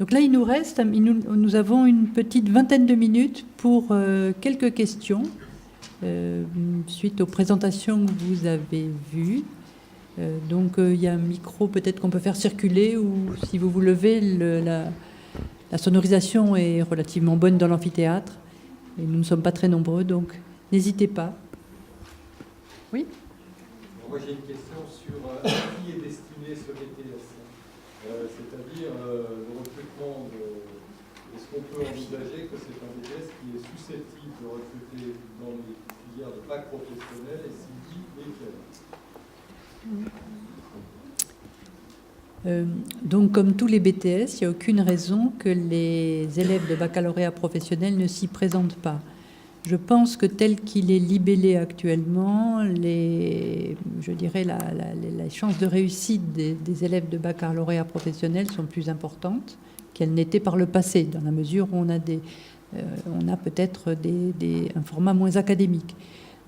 Donc là, il nous reste, nous avons une petite vingtaine de minutes pour quelques questions suite aux présentations que vous avez vues. Donc il y a un micro peut-être qu'on peut faire circuler, ou si vous vous levez, la sonorisation est relativement bonne dans l'amphithéâtre et nous ne sommes pas très nombreux, donc n'hésitez pas. Oui ? Moi j'ai une question sur à qui est destiné ce BTS, c'est-à-dire le recrutement est-ce qu'on peut envisager que c'est un BTS qui est susceptible de recruter dans les filières de bac professionnel, et si oui, lesquelles ? Donc, comme tous les BTS, il n'y a aucune raison que les élèves de baccalauréat professionnel ne s'y présentent pas. Je pense que tel qu'il est libellé actuellement, les chances de réussite des élèves de baccalauréat professionnel sont plus importantes qu'elles n'étaient par le passé, dans la mesure où on a peut-être un format moins académique.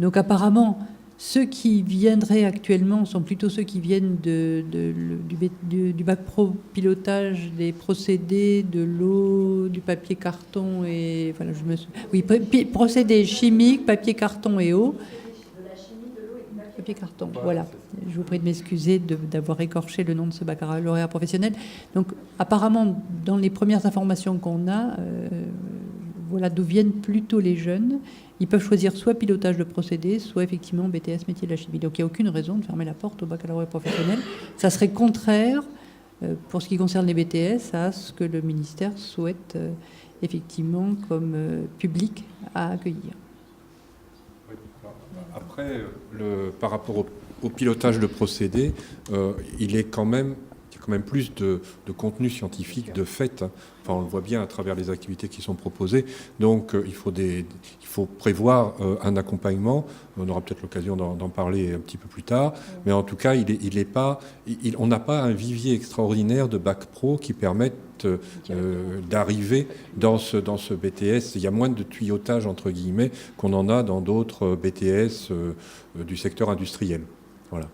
Donc apparemment, ceux qui viendraient actuellement sont plutôt ceux qui viennent du bac pro pilotage des procédés, de l'eau, du papier carton et voilà, procédés chimiques, papier carton et eau. De la chimie, de l'eau et du papier carton. Voilà. Je vous prie de m'excuser d'avoir écorché le nom de ce baccalauréat professionnel. Donc apparemment, dans les premières informations qu'on a, voilà d'où viennent plutôt les jeunes. Ils peuvent choisir soit pilotage de procédés, soit effectivement BTS métier de la chimie. Donc il n'y a aucune raison de fermer la porte au baccalauréat professionnel. Ça serait contraire, pour ce qui concerne les BTS, à ce que le ministère souhaite effectivement comme public à accueillir. Après, par rapport au pilotage de procédés, il y a quand même plus de contenu scientifique de fait. Enfin, on le voit bien à travers les activités qui sont proposées. Donc, il faut prévoir un accompagnement. On aura peut-être l'occasion d'en parler un petit peu plus tard. Mais en tout cas, on n'a pas un vivier extraordinaire de bac pro qui permette d'arriver dans ce BTS. Il y a moins de tuyautage, entre guillemets, qu'on en a dans d'autres BTS du secteur industriel. Voilà.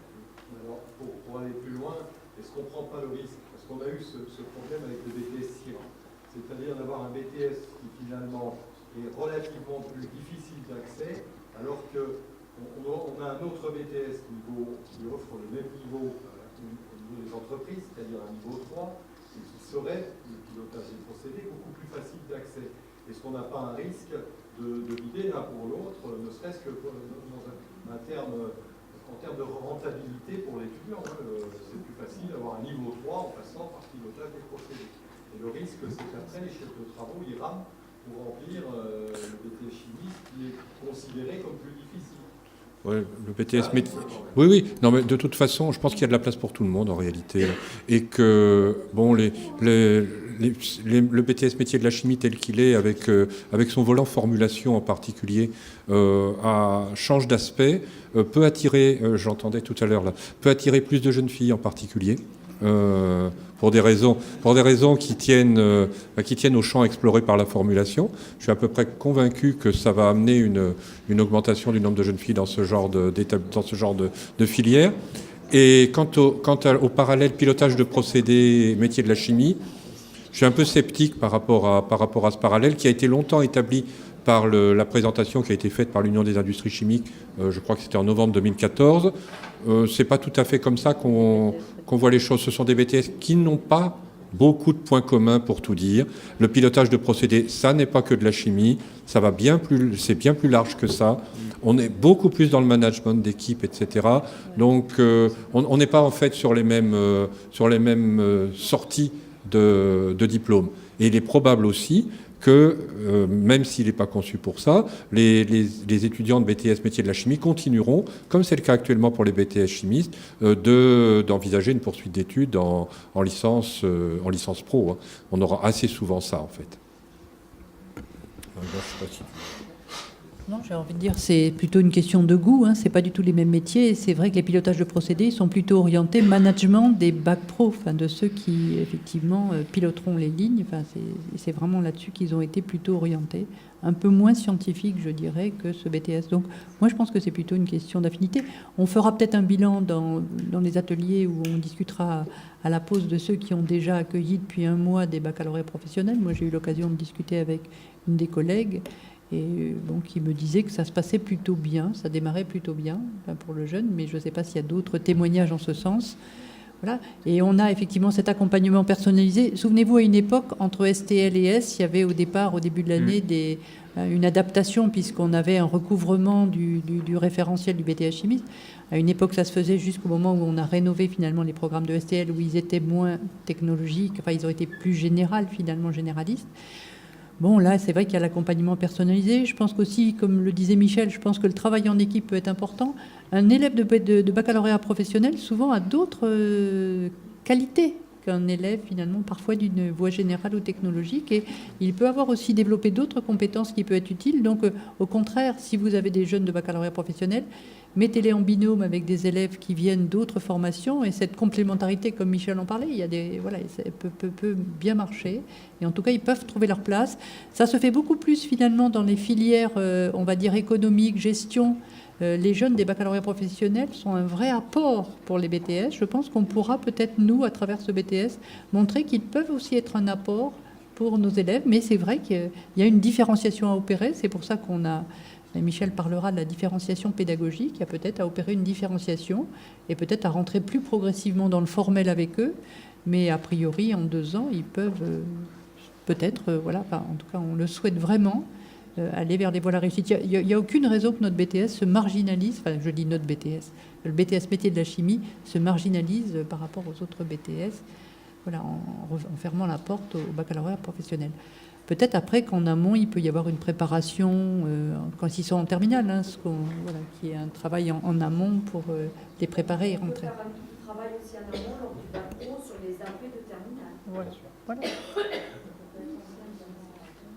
Alors, pour aller plus loin, est-ce qu'on ne prend pas le risque? Parce qu'on a eu ce problème avec le BTS SIRA, c'est-à-dire d'avoir un BTS qui finalement est relativement plus difficile d'accès, alors qu'on a un autre BTS qui offre le même niveau au niveau des entreprises, c'est-à-dire un niveau 3, et qui serait, le pilotage des procédés, beaucoup plus facile d'accès. Est-ce qu'on n'a pas un risque de l'idée l'un pour l'autre, ne serait-ce que en termes de rentabilité pour l'étudiant, c'est plus facile d'avoir un niveau 3 en passant par pilotage des procédés. Et le risque, c'est qu'après, les chefs de travaux, ils rament pour remplir le BTS chimie, qui est considéré comme plus difficile. Ouais, le BTS métier. Oui. Non, mais de toute façon, je pense qu'il y a de la place pour tout le monde en réalité, et que bon, le BTS métier de la chimie tel qu'il est, avec son volant formulation en particulier, change d'aspect, peut attirer, j'entendais tout à l'heure là, peut attirer plus de jeunes filles en particulier. Pour des raisons qui tiennent au champ exploré par la formulation. Je suis à peu près convaincu que ça va amener une augmentation du nombre de jeunes filles dans ce genre de filière. Et quant au parallèle pilotage de procédés métier de la chimie, je suis un peu sceptique par rapport à ce parallèle qui a été longtemps établi par la présentation qui a été faite par l'Union des industries chimiques, je crois que c'était en novembre 2014. C'est pas tout à fait comme ça qu'on voit les choses. Ce sont des BTS qui n'ont pas beaucoup de points communs, pour tout dire. Le pilotage de procédés, ça n'est pas que de la chimie, c'est bien plus large que ça. On est beaucoup plus dans le management d'équipe, etc. Donc on n'est pas en fait sur les mêmes sorties de diplômes. Et il est probable aussi que, même s'il n'est pas conçu pour ça, les étudiants de BTS métier de la chimie continueront, comme c'est le cas actuellement pour les BTS chimistes, d'envisager une poursuite d'études en licence pro. Hein. On aura assez souvent ça, en fait. Non, j'ai envie de dire, c'est plutôt une question de goût. Hein. C'est pas du tout les mêmes métiers. C'est vrai que les pilotages de procédés sont plutôt orientés management des bac pro, enfin, de ceux qui effectivement piloteront les lignes. Enfin, c'est vraiment là-dessus qu'ils ont été plutôt orientés. Un peu moins scientifique, je dirais, que ce BTS. Donc, moi, je pense que c'est plutôt une question d'affinité. On fera peut-être un bilan dans les ateliers où on discutera à la pause de ceux qui ont déjà accueilli depuis un mois des baccalauréats professionnels. Moi, j'ai eu l'occasion de discuter avec une des collègues et bon, qui me disait que ça se passait plutôt bien, ça démarrait plutôt bien pour le jeune, mais je ne sais pas s'il y a d'autres témoignages en ce sens. Voilà. Et on a effectivement cet accompagnement personnalisé. Souvenez-vous, à une époque, entre STL et S, il y avait au début de l'année, une adaptation, puisqu'on avait un recouvrement du référentiel du BTS chimiste. À une époque, ça se faisait jusqu'au moment où on a rénové finalement les programmes de STL, où ils étaient moins technologiques, enfin, ils ont été plus finalement généralistes. Bon, là, c'est vrai qu'il y a l'accompagnement personnalisé. Je pense qu'aussi, comme le disait Michel, je pense que le travail en équipe peut être important. Un élève de baccalauréat professionnel, souvent, a d'autres qualités qu'un élève, finalement, parfois d'une voie générale ou technologique. Et il peut avoir aussi développé d'autres compétences qui peuvent être utiles. Donc, au contraire, si vous avez des jeunes de baccalauréat professionnel, mettez-les en binôme avec des élèves qui viennent d'autres formations, et cette complémentarité, comme Michel en parlait, il y a ça peut bien marcher, et en tout cas ils peuvent trouver leur place. Ça se fait beaucoup plus finalement dans les filières, on va dire économiques, gestion. Les jeunes des baccalauréats professionnels sont un vrai apport pour les BTS. Je pense qu'on pourra peut-être, nous, à travers ce BTS, montrer qu'ils peuvent aussi être un apport pour nos élèves, mais c'est vrai qu'il y a une différenciation à opérer. C'est pour ça qu'on a... Michel parlera de la différenciation pédagogique. Il y a peut-être à opérer une différenciation et peut-être à rentrer plus progressivement dans le formel avec eux. Mais a priori, en 2 ans, ils peuvent peut-être, voilà, enfin, en tout cas, on le souhaite vraiment, aller vers des voies à la réussite. Il n'y a aucune raison que notre BTS se marginalise, enfin, je dis notre BTS, le BTS métier de la chimie se marginalise par rapport aux autres BTS, voilà, en fermant la porte au baccalauréat professionnel. Peut-être après qu'en amont, il peut y avoir une préparation, quand ils sont en terminale, hein, voilà, qui est un travail en amont pour les préparer et rentrer. On peut faire un travail aussi en amont lors du bac pro sur les AP de terminale. Voilà.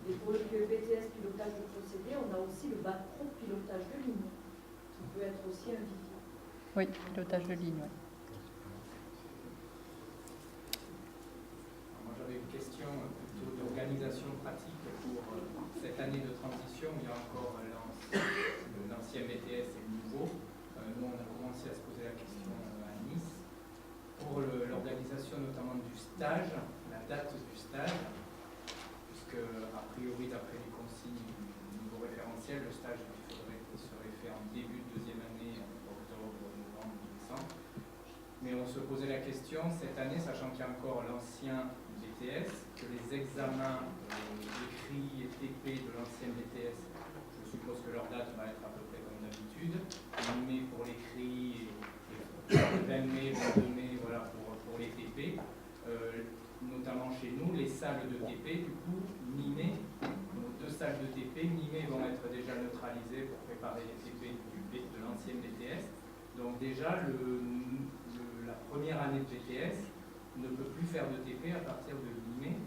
Et pour le BTS pilotage de procédés, on a aussi le bac pro pilotage de ligne, qui peut être aussi un vivier. Oui, pilotage de ligne, oui. Moi, j'avais une question plutôt d'organisation pratique pour cette année de transition. Il y a encore l'ancien BTS et le nouveau. Nous, on a commencé à se poser la question à Nice pour l'organisation notamment du stage, la date du stage, puisque a priori, d'après les consignes du nouveau référentiel, le stage serait fait en début de 2e année, octobre, novembre, décembre. Mais on se posait la question cette année, sachant qu'il y a encore l'ancien BTS, que les examens écrits et TP de l'ancien BTS, je suppose que leur date va être à peu près comme d'habitude, 1 mai pour l'écrit et 20 mai, 22 mai, voilà, pour les TP. Notamment chez nous, les salles de TP, du coup, mi-mai, nos 2 salles de TP, mi-mai vont être déjà neutralisées pour préparer les TP de l'ancienne BTS. Donc déjà, la première année de BTS ne peut plus faire de TP à partir de mi-mai.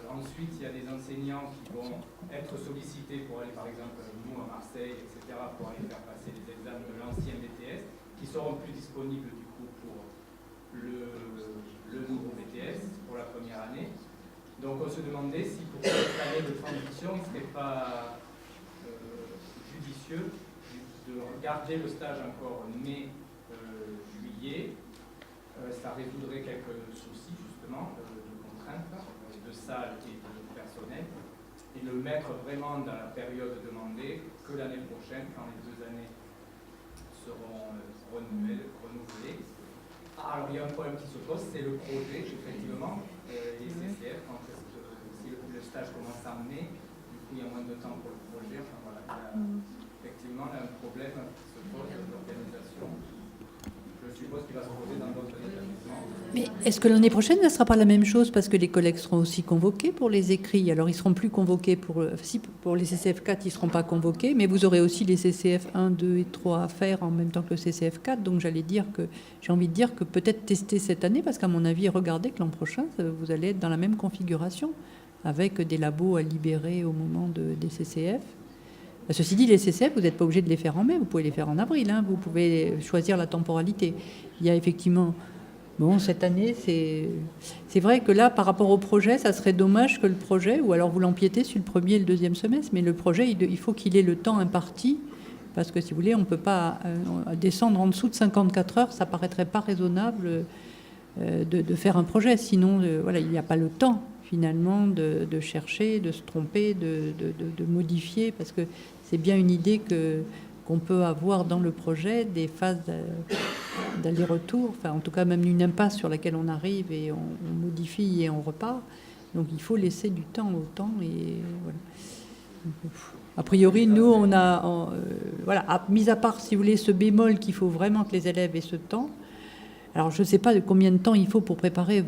Ensuite, il y a des enseignants qui vont être sollicités pour aller, par exemple, nous à Marseille, etc., pour aller faire passer les examens de l'ancien BTS, qui seront plus disponibles du coup pour le nouveau BTS, pour la première année. Donc on se demandait si pour cette année de transition, il ne serait pas judicieux de garder le stage encore mai-juillet. Ça résoudrait quelques soucis justement de contraintes, de salles et de personnel, et le mettre vraiment dans la période demandée que l'année prochaine, quand les 2 années seront renouvelées. Alors il y a un problème qui se pose, c'est le projet, effectivement, les CCF, quand si le stage commence en mai, du coup il y a moins de temps pour le projet, enfin voilà, il y a effectivement un problème qui se pose d'organisation. Je suppose qu'il va se poser dans d'autres établissements. Mais est-ce que l'année prochaine, ne sera pas la même chose, parce que les collègues seront aussi convoqués pour les écrits? Alors, ils seront plus convoqués pour les CCF 4, ils ne seront pas convoqués, mais vous aurez aussi les CCF 1, 2 et 3 à faire en même temps que le CCF 4. Donc, j'ai envie de dire que peut-être tester cette année, parce qu'à mon avis, regardez que l'an prochain, vous allez être dans la même configuration, avec des labos à libérer au moment des CCF. Ceci dit, les CCF, vous n'êtes pas obligé de les faire en mai, vous pouvez les faire en avril, hein, vous pouvez choisir la temporalité. Il y a effectivement... Bon, cette année, c'est vrai que là, par rapport au projet, ça serait dommage que le projet, ou alors vous l'empiétez sur le premier et le deuxième semestre, mais le projet, il faut qu'il ait le temps imparti, parce que si vous voulez, on ne peut pas descendre en dessous de 54 heures, ça ne paraîtrait pas raisonnable de faire un projet, sinon voilà, il n'y a pas le temps finalement de chercher, de se tromper, de modifier, parce que c'est bien une idée qu'on peut avoir dans le projet, des phases d'aller-retour, enfin en tout cas même une impasse sur laquelle on arrive et on modifie et on repart. Donc il faut laisser du temps au temps et voilà. A priori, nous, on a, voilà, mis à part, si vous voulez, ce bémol qu'il faut vraiment que les élèves aient ce temps. Alors, je ne sais pas de combien de temps il faut pour préparer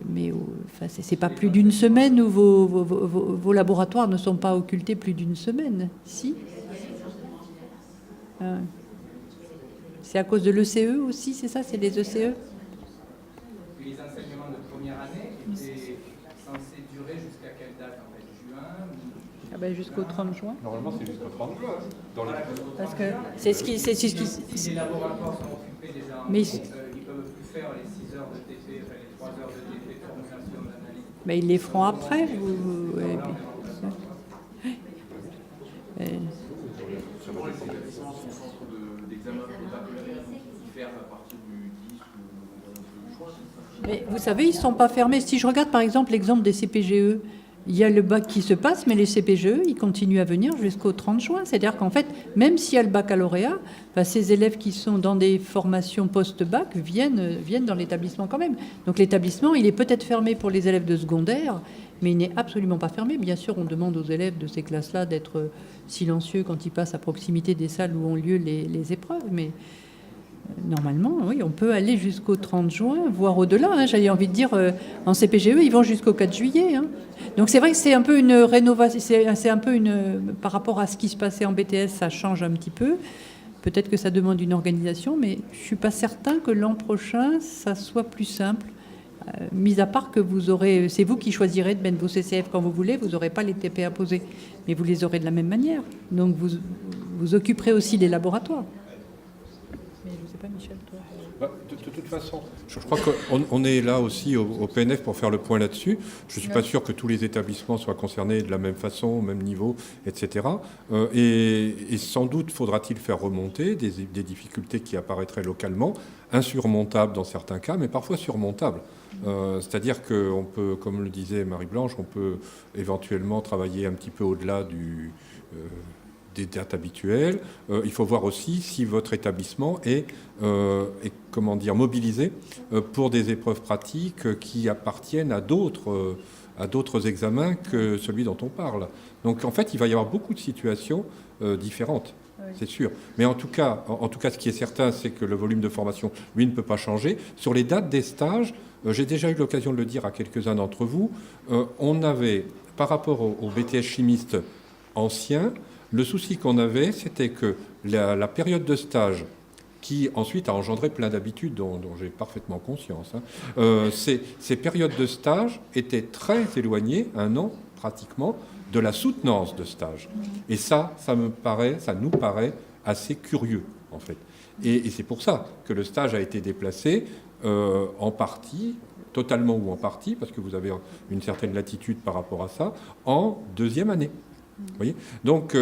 mais enfin, c'est pas plus d'une semaine où vos laboratoires ne sont pas occultés plus d'une semaine. Si. C'est à cause de l'ECE aussi, c'est ça? C'est les ECE? Les enseignements de première année étaient censés durer jusqu'à quelle date en fait? Juin? Jusqu'au 30 juin. Normalement, c'est jusqu'au 30 juin. Parce que c'est ce qui... Si les laboratoires sont occupés déjà en mais ils ne peuvent plus faire les 6 heures de TP, enfin les 3 heures de TP, de formulation, d'analyse. Mais ils les feront après. Mais vous savez, ils ne sont pas fermés. Si je regarde par exemple l'exemple des CPGE, il y a le bac qui se passe, mais les CPGE, ils continuent à venir jusqu'au 30 juin. C'est-à-dire qu'en fait, même s'il y a le baccalauréat, ces élèves qui sont dans des formations post-bac viennent dans l'établissement quand même. Donc l'établissement, il est peut-être fermé pour les élèves de secondaire, mais il n'est absolument pas fermé. Bien sûr, on demande aux élèves de ces classes-là d'être silencieux quand ils passent à proximité des salles où ont lieu les épreuves, mais... Normalement, oui, on peut aller jusqu'au 30 juin, voire au-delà. Hein, j'avais envie de dire, en CPGE, ils vont jusqu'au 4 juillet. Hein. Donc c'est vrai que c'est un peu une rénovation, c'est un peu par rapport à ce qui se passait en BTS, ça change un petit peu. Peut-être que ça demande une organisation, mais je ne suis pas certain que l'an prochain, ça soit plus simple. Mis à part que c'est vous qui choisirez de mettre vos CCF quand vous voulez, vous n'aurez pas les TP imposés, mais vous les aurez de la même manière. Donc vous occuperez aussi les laboratoires. Pas Michel, toi. De toute façon, je crois qu'on est là aussi au PNF pour faire le point là-dessus. Je ne suis pas sûr que tous les établissements soient concernés de la même façon, au même niveau, etc. Et sans doute faudra-t-il faire remonter des difficultés qui apparaîtraient localement, insurmontables dans certains cas, mais parfois surmontables. C'est-à-dire qu'on peut, comme le disait Marie-Blanche, on peut éventuellement travailler un petit peu au-delà des dates habituelles. Il faut voir aussi si votre établissement est mobilisé pour des épreuves pratiques qui appartiennent à d'autres examens que celui dont on parle. Donc en fait, il va y avoir beaucoup de situations différentes. Oui. C'est sûr. Mais en tout cas, ce qui est certain, c'est que le volume de formation, lui, ne peut pas changer. Sur les dates des stages, j'ai déjà eu l'occasion de le dire à quelques-uns d'entre vous, on avait, par rapport au BTS chimiste ancien, le souci qu'on avait, c'était que la période de stage, qui ensuite a engendré plein d'habitudes dont j'ai parfaitement conscience, ces périodes de stage étaient très éloignées, 1 an pratiquement, de la soutenance de stage. Et ça nous paraît assez curieux, en fait. Et c'est pour ça que le stage a été déplacé en partie, totalement ou en partie, parce que vous avez une certaine latitude par rapport à ça, en 2e année. Vous voyez ? Donc,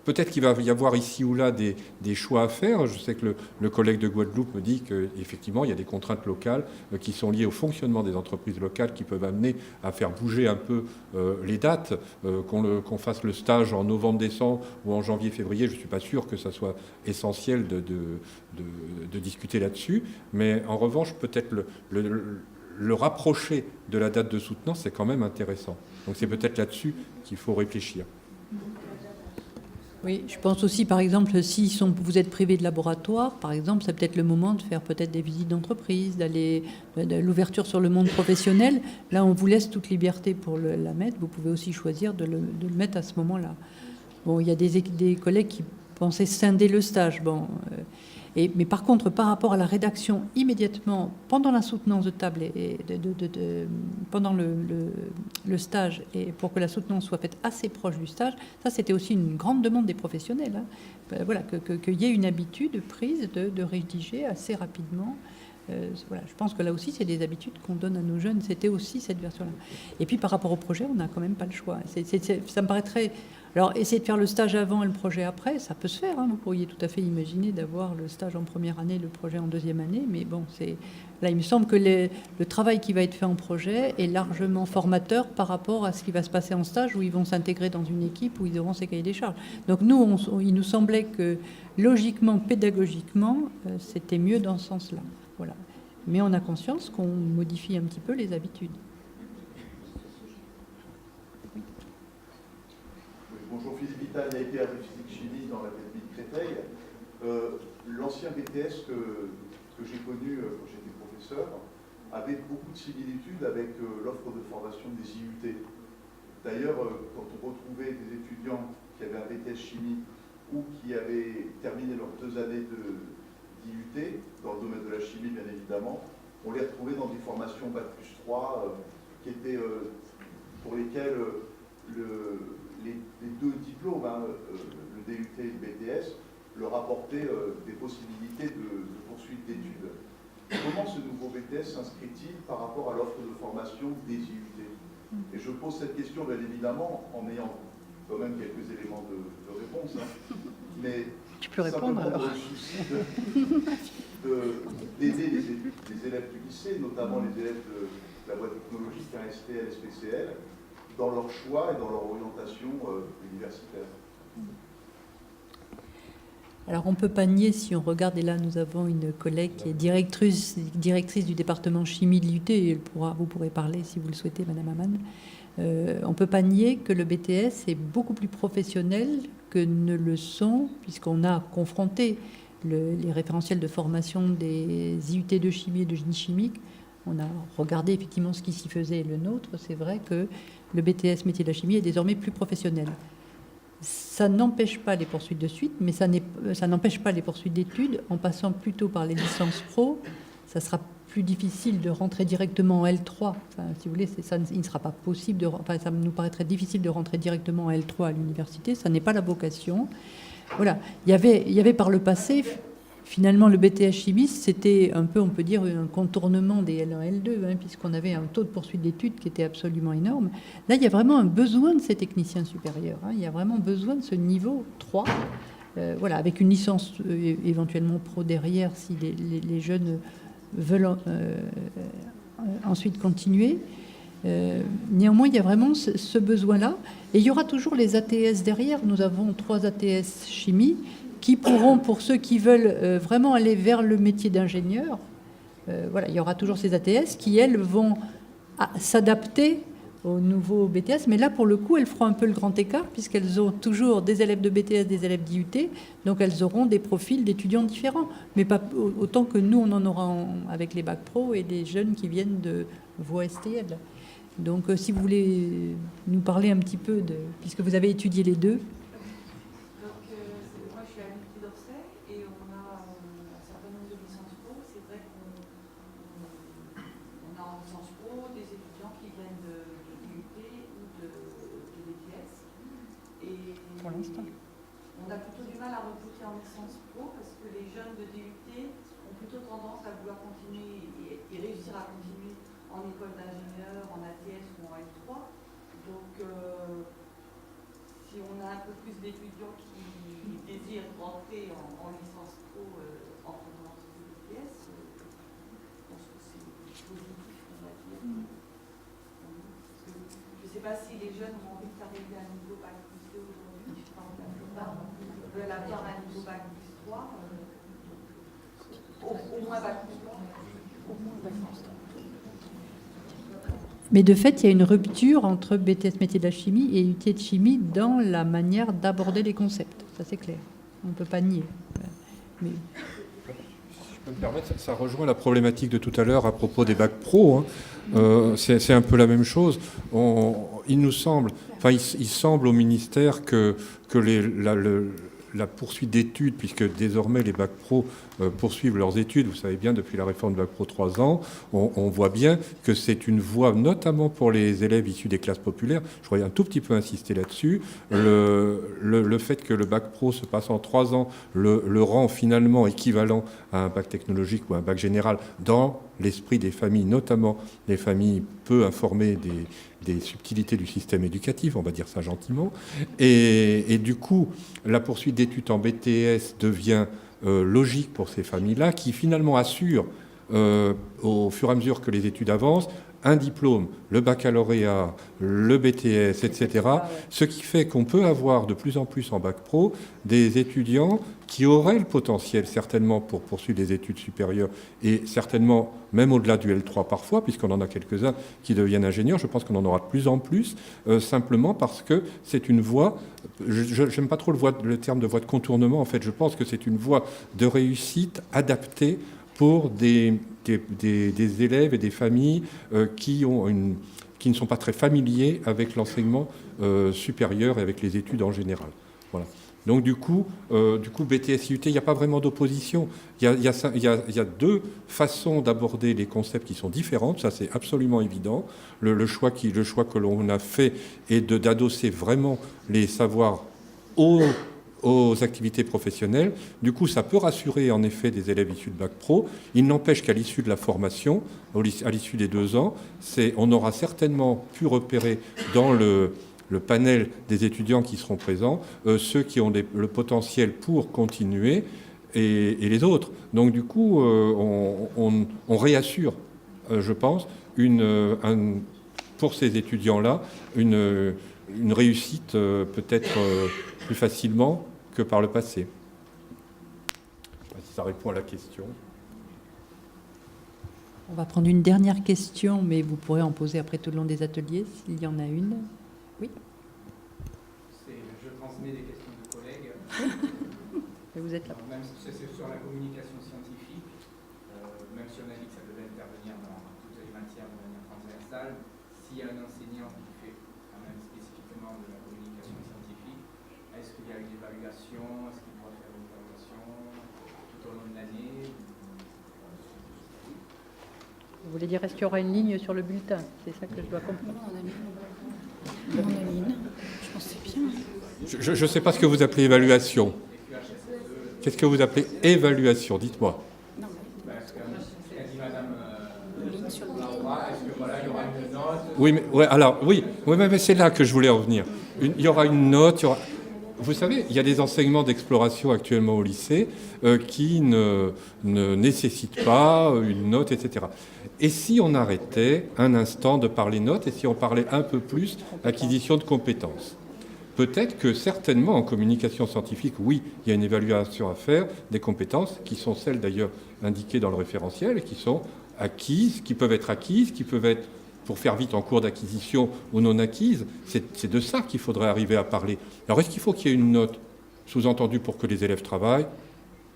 peut-être qu'il va y avoir ici ou là des choix à faire. Je sais que le collègue de Guadeloupe me dit qu'effectivement, il y a des contraintes locales qui sont liées au fonctionnement des entreprises locales qui peuvent amener à faire bouger un peu les dates. Qu'on fasse le stage en novembre-décembre ou en janvier-février, je ne suis pas sûr que ça soit essentiel de discuter là-dessus. Mais en revanche, peut-être le rapprocher de la date de soutenance, c'est quand même intéressant. Donc c'est peut-être là-dessus qu'il faut réfléchir. Oui, je pense aussi, par exemple, si vous êtes privé de laboratoire, par exemple, c'est peut-être le moment de faire peut-être des visites d'entreprise, d'aller de l'ouverture sur le monde professionnel. Là, on vous laisse toute liberté pour la mettre. Vous pouvez aussi choisir de le mettre à ce moment-là. Bon, il y a des collègues qui penser scinder le stage. Bon, mais par contre, par rapport à la rédaction immédiatement pendant la soutenance de table et pendant le stage, et pour que la soutenance soit faite assez proche du stage, ça c'était aussi une grande demande des professionnels. Hein. Voilà, qu'il y ait une habitude prise de rédiger assez rapidement. Voilà, je pense que là aussi, c'est des habitudes qu'on donne à nos jeunes. C'était aussi cette version-là. Et puis, par rapport au projet, on n'a quand même pas le choix. Ça me paraîtrait... Alors, essayer de faire le stage avant et le projet après, ça peut se faire. Hein. Vous pourriez tout à fait imaginer d'avoir le stage en première année, le projet en deuxième année. Mais bon, là, il me semble que le travail qui va être fait en projet est largement formateur par rapport à ce qui va se passer en stage, où ils vont s'intégrer dans une équipe, où ils auront ces cahiers des charges. Donc, nous, il nous semblait que, logiquement, pédagogiquement, c'était mieux dans ce sens-là. Voilà. Mais on a conscience qu'on modifie un petit peu les habitudes. Oui, bonjour, Philippe Vital, IAP Physique-Chimie dans l'Académie de Créteil. L'ancien BTS que j'ai connu quand j'étais professeur avait beaucoup de similitudes avec l'offre de formation des IUT. D'ailleurs, quand on retrouvait des étudiants qui avaient un BTS chimie ou qui avaient terminé leurs 2 années d'IUT, dans le domaine de la chimie bien évidemment, on les retrouvait dans des formations Bac+3 qui étaient pour lesquelles les 2 diplômes, hein, le DUT et le BTS, leur apportaient des possibilités de poursuite d'études. Comment ce nouveau BTS s'inscrit-il par rapport à l'offre de formation des IUT? Et je pose cette question bien évidemment en ayant quand même quelques éléments de réponse, hein, mais tu peux répondre alors. Le souci d'aider les élèves du lycée, notamment les élèves de la voie technologique, STL, SPCL, dans leur choix et dans leur orientation universitaire. Alors on ne peut pas nier, si on regarde, et là nous avons une collègue qui est directrice du département chimie de l'IUT, et vous pourrez parler si vous le souhaitez, Madame Amann. On ne peut pas nier que le BTS est beaucoup plus professionnel que ne le sont, puisqu'on a confronté les référentiels de formation des IUT de chimie et de génie chimique. On a regardé effectivement ce qui s'y faisait, le nôtre. C'est vrai que le BTS métier de la chimie est désormais plus professionnel. Ça n'empêche pas les poursuites de suite, mais ça n'empêche pas les poursuites d'études. En passant plutôt par les licences pro, ça sera plus difficile de rentrer directement en L3. Enfin, si vous voulez, il ne sera pas possible ça nous paraîtrait difficile de rentrer directement en L3 à l'université. Ça n'est pas la vocation. Voilà. Il y avait par le passé, finalement, le BTS chimie, c'était un peu, on peut dire, un contournement des L1, L2, hein, puisqu'on avait un taux de poursuite d'études qui était absolument énorme. Là, il y a vraiment un besoin de ces techniciens supérieurs. Hein. Il y a vraiment besoin de ce niveau 3, voilà, avec une licence éventuellement pro derrière, si les jeunes veulent ensuite continuer. Néanmoins, il y a vraiment ce besoin-là. Et il y aura toujours les ATS derrière. Nous avons 3 ATS chimie qui pourront, pour ceux qui veulent vraiment aller vers le métier d'ingénieur, voilà, il y aura toujours ces ATS qui, elles, vont s'adapter au nouveau BTS. Mais là, pour le coup, elles feront un peu le grand écart, puisqu'elles ont toujours des élèves de BTS, des élèves d'IUT. Donc, elles auront des profils d'étudiants différents. Mais pas autant que nous, on en aura avec les bacs pro et les jeunes qui viennent de voie STL. Donc, si vous voulez nous parler un petit peu puisque vous avez étudié les deux. Moi, je suis à l'IUT d'Orsay et on a un certain nombre de licences pro. C'est vrai qu'on a en licence pro des étudiants qui viennent de l'IUT ou de BTS. Et pour l'instant, on a plutôt du mal à recruter en licence pro parce que les jeunes de DUT ont plutôt tendance à vouloir continuer et réussir à continuer en école d'ingénieur, en ATS ou en L3. Donc, si on a un peu plus d'étudiants qui désirent rentrer en licence pro en provenance du BTS, je pense que c'est positif, on va dire. Parce que je ne sais pas si les jeunes ont envie d'arriver à un niveau Bac+2 aujourd'hui. Je pense que la plupart veulent avoir un niveau Bac+3, au moins Bac+3. Au moins Bac+3. Mais de fait, il y a une rupture entre BTS métier de la chimie et UT de chimie dans la manière d'aborder les concepts. Ça, c'est clair. On ne peut pas nier. Mais... Si je peux me permettre, ça rejoint la problématique de tout à l'heure à propos des bacs pro. Hein. C'est un peu la même chose. Il nous semble, il semble au ministère que la poursuite d'études, puisque désormais les bacs pro poursuivent leurs études. Vous savez bien, depuis la réforme de bac pro 3 ans, on voit bien que c'est une voie, notamment pour les élèves issus des classes populaires. Je voudrais un tout petit peu insister là-dessus. Le fait que le bac pro se passe en 3 ans le rend finalement équivalent à un bac technologique ou un bac général dans l'esprit des familles, notamment les familles peu informées des subtilités du système éducatif, on va dire ça gentiment. Et du coup, la poursuite d'études en BTS devient logique pour ces familles-là, qui finalement assurent, au fur et à mesure que les études avancent, un diplôme, le baccalauréat, le BTS, etc. Ce qui fait qu'on peut avoir de plus en plus en bac pro des étudiants qui auraient le potentiel certainement pour poursuivre des études supérieures et certainement même au-delà du L3 parfois, puisqu'on en a quelques-uns qui deviennent ingénieurs. Je pense qu'on en aura de plus en plus, simplement parce que c'est une voie, je n'aime pas trop le terme de voie de contournement, en fait, je pense que c'est une voie de réussite adaptée pour des élèves et des familles qui ne sont pas très familiers avec l'enseignement supérieur et avec les études en général. Voilà. Donc du coup BTS IUT, il n'y a pas vraiment d'opposition. Il y a deux façons d'aborder les concepts qui sont différentes, ça c'est absolument évident. Le choix que l'on a fait est d'adosser vraiment les savoirs aux activités professionnelles. Du coup, ça peut rassurer en effet des élèves issus de bac pro. Il n'empêche qu'à l'issue de la formation, à l'issue des 2 ans, on aura certainement pu repérer dans le panel des étudiants qui seront présents, ceux qui ont le potentiel pour continuer et les autres. Donc du coup, on réassure, je pense, pour ces étudiants-là, une réussite peut-être plus facilement que par le passé. Je ne sais pas si ça répond à la question. On va prendre une dernière question, mais vous pourrez en poser après tout le long des ateliers, s'il y en a une. Oui. Je transmets des questions de collègues. Et vous êtes là. Même si c'est sur la communication scientifique, même si on a dit que ça devait intervenir dans toutes les matières de manière transversale, s'il y a un enseignant qui fait quand même spécifiquement de la communication scientifique, est-ce qu'il y a une évaluation? Est-ce qu'il doit faire une évaluation tout au long de l'année? Vous voulez dire, est-ce qu'il y aura une ligne sur le bulletin? C'est ça que je dois comprendre. On a mis une. Je pense que c'est bien. Je ne sais pas ce que vous appelez évaluation. Qu'est-ce que vous appelez évaluation? Dites-moi. Non, Est-ce qu'a dit Madame Laura, est-ce que voilà, il y aura une note? Oui, mais c'est là que je voulais en venir. Il y aura une note. Vous savez, il y a des enseignements d'exploration actuellement au lycée qui ne nécessitent pas une note, etc. Et si on arrêtait un instant de parler notes et si on parlait un peu plus acquisition de compétences? Peut-être que certainement en communication scientifique, oui, il y a une évaluation à faire des compétences qui sont celles d'ailleurs indiquées dans le référentiel et qui sont acquises, qui peuvent être acquises, qui peuvent être, pour faire vite, en cours d'acquisition ou non acquises. C'est de ça qu'il faudrait arriver à parler. Alors est-ce qu'il faut qu'il y ait une note sous-entendue pour que les élèves travaillent?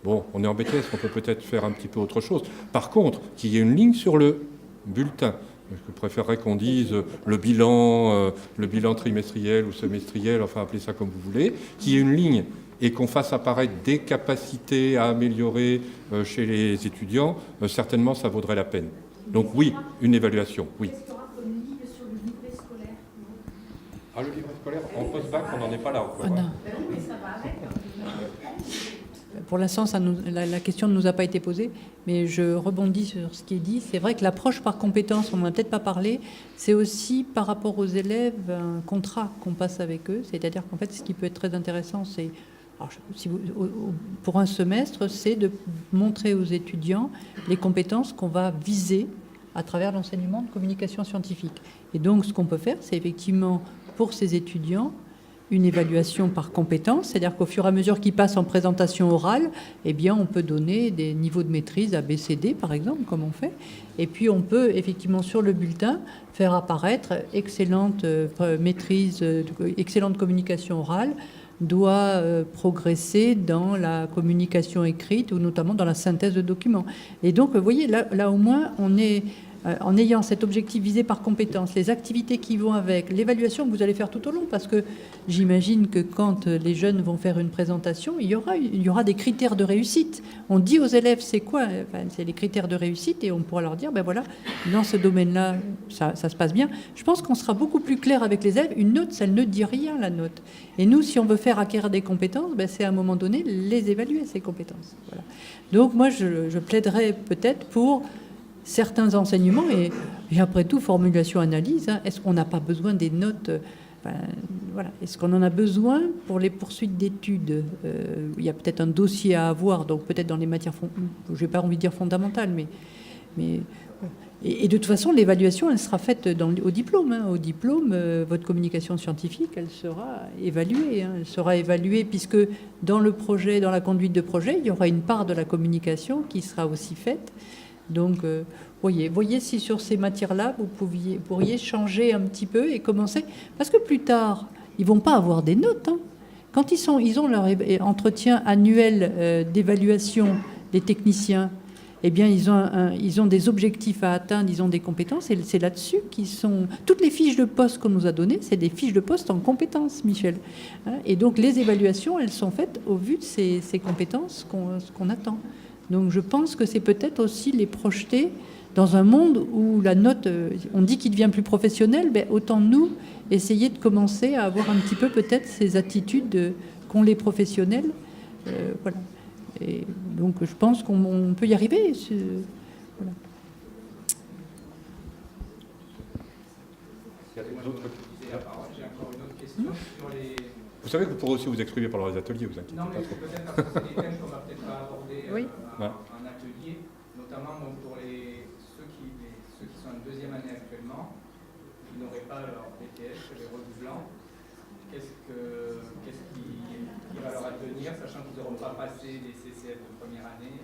Bon, on est en BTS, on peut peut-être faire un petit peu autre chose. Par contre, qu'il y ait une ligne sur le bulletin. Je préférerais qu'on dise le bilan trimestriel ou semestriel, enfin appelez ça comme vous voulez, qu'il y ait une ligne et qu'on fasse apparaître des capacités à améliorer chez les étudiants, certainement ça vaudrait la peine. Donc oui, une évaluation, oui. Est-ce qu'il y aura une ligne sur le livret scolaire? Ah, le livret scolaire, en post-bac, on n'en est pas là encore. Ah, non. Mais ça va avec. Pour l'instant, la question ne nous a pas été posée, mais je rebondis sur ce qui est dit. C'est vrai que l'approche par compétences, on n'en a peut-être pas parlé, c'est aussi par rapport aux élèves un contrat qu'on passe avec eux. C'est-à-dire qu'en fait, ce qui peut être très intéressant, c'est, pour un semestre, c'est de montrer aux étudiants les compétences qu'on va viser à travers l'enseignement de communication scientifique. Et donc, ce qu'on peut faire, c'est effectivement, pour ces étudiants, une évaluation par compétence, c'est-à-dire qu'au fur et à mesure qu'ils passent en présentation orale, eh bien, on peut donner des niveaux de maîtrise ABCD, par exemple, comme on fait. Et puis, on peut effectivement, sur le bulletin, faire apparaître excellente maîtrise, excellente communication orale, doit progresser dans la communication écrite ou notamment dans la synthèse de documents. Et donc, vous voyez, là au moins, on est en ayant cet objectif visé par compétence, les activités qui vont avec, l'évaluation que vous allez faire tout au long, parce que j'imagine que quand les jeunes vont faire une présentation, il y aura des critères de réussite. On dit aux élèves c'est quoi, enfin, c'est les critères de réussite, et on pourra leur dire, ben voilà, dans ce domaine-là, ça se passe bien. Je pense qu'on sera beaucoup plus clair avec les élèves. Une note, ça ne dit rien, la note. Et nous, si on veut faire acquérir des compétences, ben, c'est à un moment donné les évaluer, ces compétences. Voilà. Donc moi, je plaiderais peut-être pour certains enseignements, et après tout, formulation, analyse, hein, est-ce qu'on n'a pas besoin des notes voilà. Est-ce qu'on en a besoin pour les poursuites d'études? Il y a peut-être un dossier à avoir, donc peut-être dans les matières, je n'ai pas envie de dire fondamentales, mais et de toute façon, l'évaluation, elle sera faite au diplôme. Hein. Au diplôme, votre communication scientifique, elle sera évaluée. Hein. Elle sera évaluée puisque dans le projet, dans la conduite de projet, il y aura une part de la communication qui sera aussi faite. Donc, voyez si sur ces matières-là, vous pourriez changer un petit peu et commencer. Parce que plus tard, ils ne vont pas avoir des notes. Hein. Quand ils ont leur entretien annuel d'évaluation des techniciens, eh bien, ils ont des objectifs à atteindre, ils ont des compétences, et c'est là-dessus qu'ils sont... Toutes les fiches de poste qu'on nous a données, c'est des fiches de poste en compétences, Michel. Et donc, les évaluations, elles sont faites au vu de ces compétences qu'on attend. Donc je pense que c'est peut-être aussi les projeter dans un monde où la note, on dit qu'il devient plus professionnel, ben autant nous essayer de commencer à avoir un petit peu peut-être ces attitudes qu'ont les professionnels. Voilà. Et donc je pense qu'on peut y arriver. Voilà. J'ai encore une autre question sur les... Vous savez que vous pourrez aussi vous exprimer pendant les ateliers, vous inquiétez non, pas mais trop. peut-être parce que c'est des thèmes qu'on va peut-être pas aborder Oui. en atelier, notamment donc, pour ceux qui sont en deuxième année actuellement, qui n'auraient pas leur BTS, les redoublants. Qu'est-ce qui va leur advenir, sachant qu'ils n'auront pas passé les CCF de première année?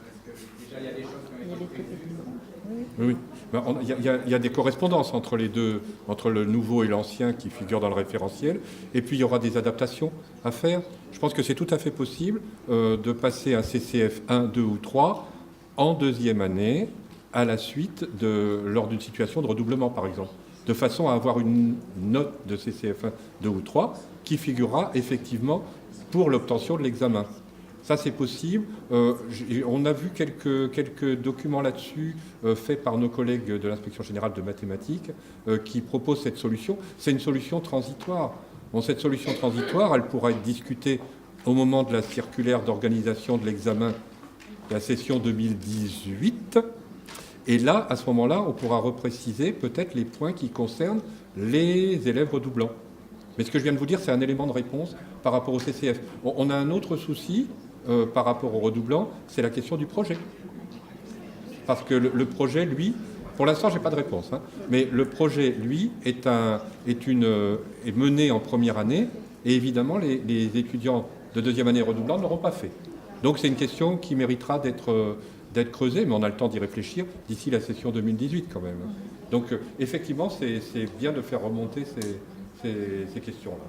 Est-ce que déjà il y a des choses qui ont été prévues? Oui. Il y a des correspondances entre les deux, entre le nouveau et l'ancien qui figurent dans le référentiel, et puis il y aura des adaptations à faire. Je pense que c'est tout à fait possible de passer un CCF 1, 2 ou 3 en deuxième année à la suite lors d'une situation de redoublement, par exemple, de façon à avoir une note de CCF 1, 2 ou 3 qui figurera effectivement pour l'obtention de l'examen. Ça, c'est possible. On a vu quelques documents là-dessus faits par nos collègues de l'Inspection générale de mathématiques qui proposent cette solution. C'est une solution transitoire. Bon, cette solution transitoire, elle pourra être discutée au moment de la circulaire d'organisation de l'examen de la session 2018. Et là, à ce moment-là, on pourra repréciser peut-être les points qui concernent les élèves redoublants. Mais ce que je viens de vous dire, c'est un élément de réponse par rapport au CCF. On a un autre souci par rapport aux redoublants, c'est la question du projet. Parce que le projet, lui, pour l'instant, je n'ai pas de réponse, hein, mais le projet, lui, est mené en première année, et évidemment, les étudiants de deuxième année redoublants ne l'auront pas fait. Donc c'est une question qui méritera d'être creusée, mais on a le temps d'y réfléchir d'ici la session 2018 quand même. Donc effectivement, c'est bien de faire remonter ces questions-là.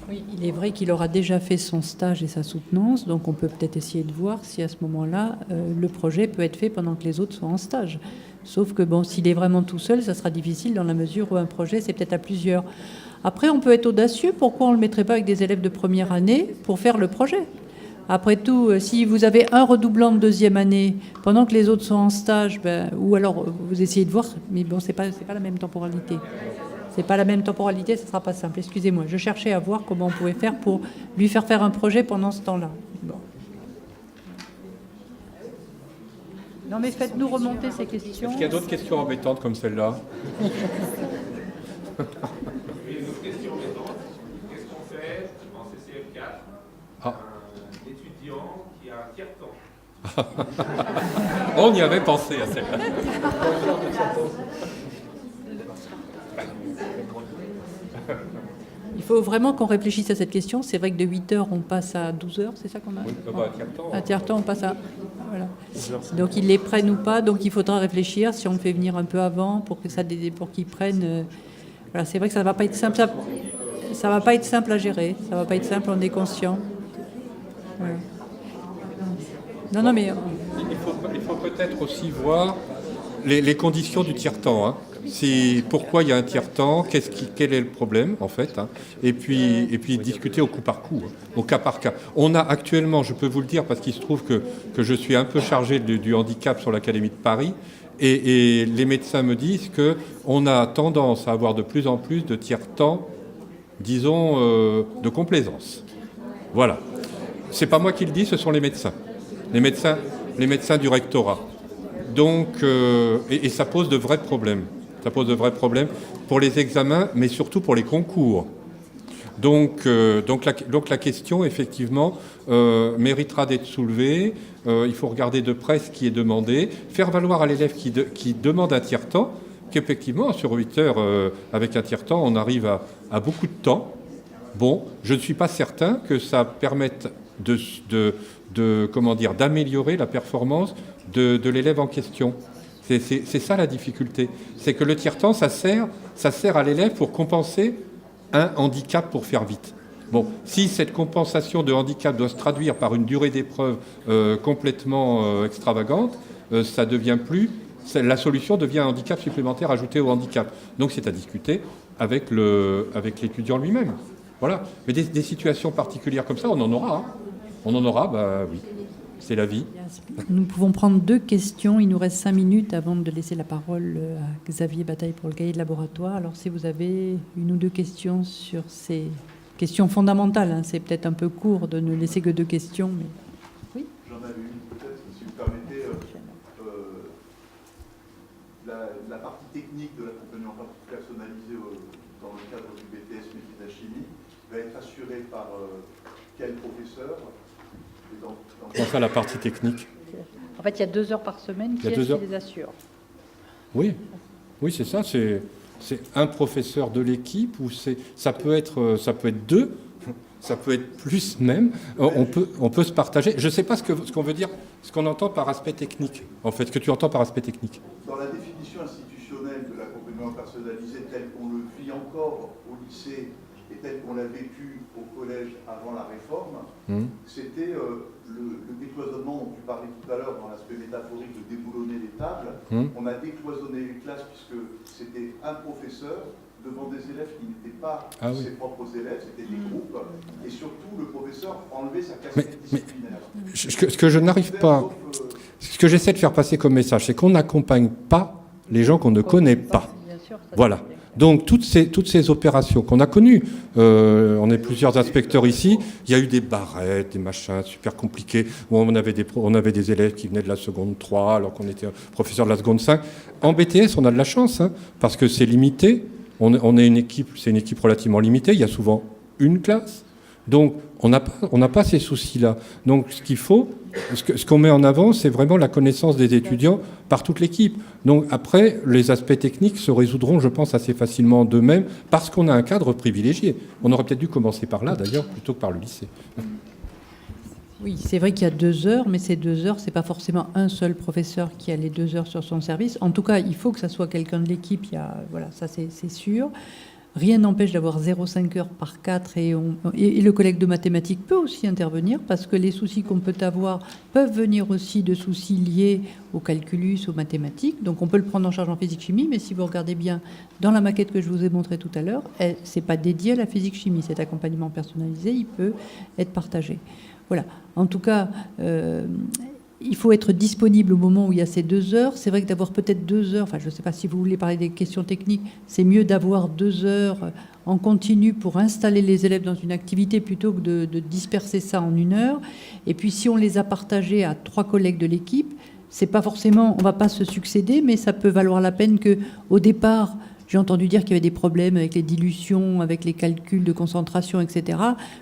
Oui, il est vrai qu'il aura déjà fait son stage et sa soutenance, donc on peut peut-être essayer de voir si à ce moment-là, le projet peut être fait pendant que les autres sont en stage. Sauf que bon, s'il est vraiment tout seul, ça sera difficile dans la mesure où un projet, c'est peut-être à plusieurs. Après, on peut être audacieux. Pourquoi on ne le mettrait pas avec des élèves de première année pour faire le projet ? Après tout, si vous avez un redoublant de deuxième année pendant que les autres sont en stage, ou alors vous essayez de voir, mais bon, c'est pas la même temporalité. C'est pas la même temporalité, ce ne sera pas simple. Excusez-moi, je cherchais à voir comment on pouvait faire pour lui faire un projet pendant ce temps-là. Bon. Non mais faites-nous remonter ces questions. Est-ce qu'il y a d'autres questions embêtantes comme celle-là ? Une autre question embêtante. Qu'est-ce qu'on fait en CCF4 un étudiant qui a un tiers-temps? On y avait pensé à celle-là. Il faut vraiment qu'on réfléchisse à cette question. C'est vrai que de 8 heures, on passe à 12 heures, c'est ça qu'on a ? Oui, à tiers-temps, on passe à... Voilà. Donc ils les prennent ou pas, donc il faudra réfléchir si on le fait venir un peu avant pour qu'ils prennent... Voilà, c'est vrai que ça ne va pas être simple. Ça va pas être simple à gérer. Ça va pas être simple, on est conscient. Voilà. Non, mais... Il faut peut-être aussi voir les conditions du tiers-temps. Hein. Pourquoi il y a un tiers-temps, quel est le problème, en fait, hein. Et puis discuter au coup par coup, hein, au cas par cas. On a actuellement, je peux vous le dire, parce qu'il se trouve que je suis un peu chargé du handicap sur l'Académie de Paris, et les médecins me disent qu'on a tendance à avoir de plus en plus de tiers-temps, disons, de complaisance. Voilà. C'est pas moi qui le dis, ce sont les médecins. Les médecins du rectorat. Donc, et ça pose de vrais problèmes. Ça pose de vrais problèmes pour les examens, mais surtout pour les concours. Donc la question, effectivement, méritera d'être soulevée. Il faut regarder de près ce qui est demandé, faire valoir à l'élève qui demande un tiers-temps, qu'effectivement, sur 8 heures, avec un tiers-temps, on arrive à beaucoup de temps. Bon, je ne suis pas certain que ça permette d'améliorer la performance de l'élève en question. C'est ça la difficulté. C'est que le tiers-temps, ça sert à l'élève pour compenser un handicap pour faire vite. Bon, si cette compensation de handicap doit se traduire par une durée d'épreuve complètement extravagante, ça devient la solution devient un handicap supplémentaire ajouté au handicap. Donc c'est à discuter avec l'étudiant lui-même. Voilà. Mais des situations particulières comme ça, on en aura. Hein. On en aura, bah oui. C'est la vie. Nous pouvons prendre 2 questions. Il nous reste 5 minutes avant de laisser la parole à Xavier Bataille pour le cahier de laboratoire. Alors si vous avez 1 ou 2 questions sur ces questions fondamentales, hein, c'est peut-être un peu court de ne laisser que 2 questions. Mais... Oui. J'en avais une peut-être, si vous permettez. La partie technique de l'accompagnement personnalisé dans le cadre du BTS métier de la chimie va être assurée par quel professeur? Comment ça, la partie technique? En fait, il y a 2 heures par semaine. Qui est-ce qui les assure? Oui, c'est ça. C'est un professeur de l'équipe ou ça peut être 2, ça peut être plus même. On peut se partager. Je ne sais pas ce qu'on veut dire, ce qu'on entend par aspect technique. En fait, ce que tu entends par aspect technique. Dans la définition institutionnelle de l'accompagnement personnalisé tel qu'on le vit encore au lycée et tel qu'on l'a vécu au collège avant la réforme, c'était le décloisonnement dont tu parlais tout à l'heure dans l'aspect métaphorique de déboulonner les tables. On a décloisonné les classes puisque c'était un professeur devant des élèves qui n'étaient pas ses propres élèves, c'était des groupes, et surtout le professeur enlevait sa casquette disciplinaire. Ce que je n'arrive pas, ce que j'essaie de faire passer comme message, c'est qu'on n'accompagne pas les gens qu'on ne connaît pas. Voilà. Donc toutes ces opérations qu'on a connues, on est plusieurs inspecteurs ici, il y a eu des barrettes, des machins super compliqués, où on avait des élèves qui venaient de la seconde 3 alors qu'on était professeur de la seconde 5. En BTS, on a de la chance, hein, parce que c'est limité, on est une équipe relativement limitée, il y a souvent une classe, donc on n'a pas ces soucis-là. Donc ce qu'on met en avant, c'est vraiment la connaissance des étudiants par toute l'équipe. Donc après, les aspects techniques se résoudront, je pense, assez facilement d'eux-mêmes, parce qu'on a un cadre privilégié. On aurait peut-être dû commencer par là, d'ailleurs, plutôt que par le lycée. Oui, c'est vrai qu'il y a 2 heures, mais ces 2 heures, c'est pas forcément un seul professeur qui a les 2 heures sur son service. En tout cas, il faut que ça soit quelqu'un de l'équipe. Voilà, ça c'est sûr. Rien n'empêche d'avoir 0,5 heures par 4 et le collègue de mathématiques peut aussi intervenir parce que les soucis qu'on peut avoir peuvent venir aussi de soucis liés au calculus, aux mathématiques. Donc on peut le prendre en charge en physique-chimie, mais si vous regardez bien dans la maquette que je vous ai montrée tout à l'heure, c'est pas dédié à la physique-chimie. Cet accompagnement personnalisé, il peut être partagé. Voilà. En tout cas, il faut être disponible au moment où il y a ces 2 heures. C'est vrai que d'avoir peut-être 2 heures, enfin je ne sais pas si vous voulez parler des questions techniques, c'est mieux d'avoir 2 heures en continu pour installer les élèves dans une activité plutôt que de disperser ça en 1 heure. Et puis si on les a partagés à 3 collègues de l'équipe, c'est pas forcément, on ne va pas se succéder, mais ça peut valoir la peine qu'au départ, j'ai entendu dire qu'il y avait des problèmes avec les dilutions, avec les calculs de concentration, etc.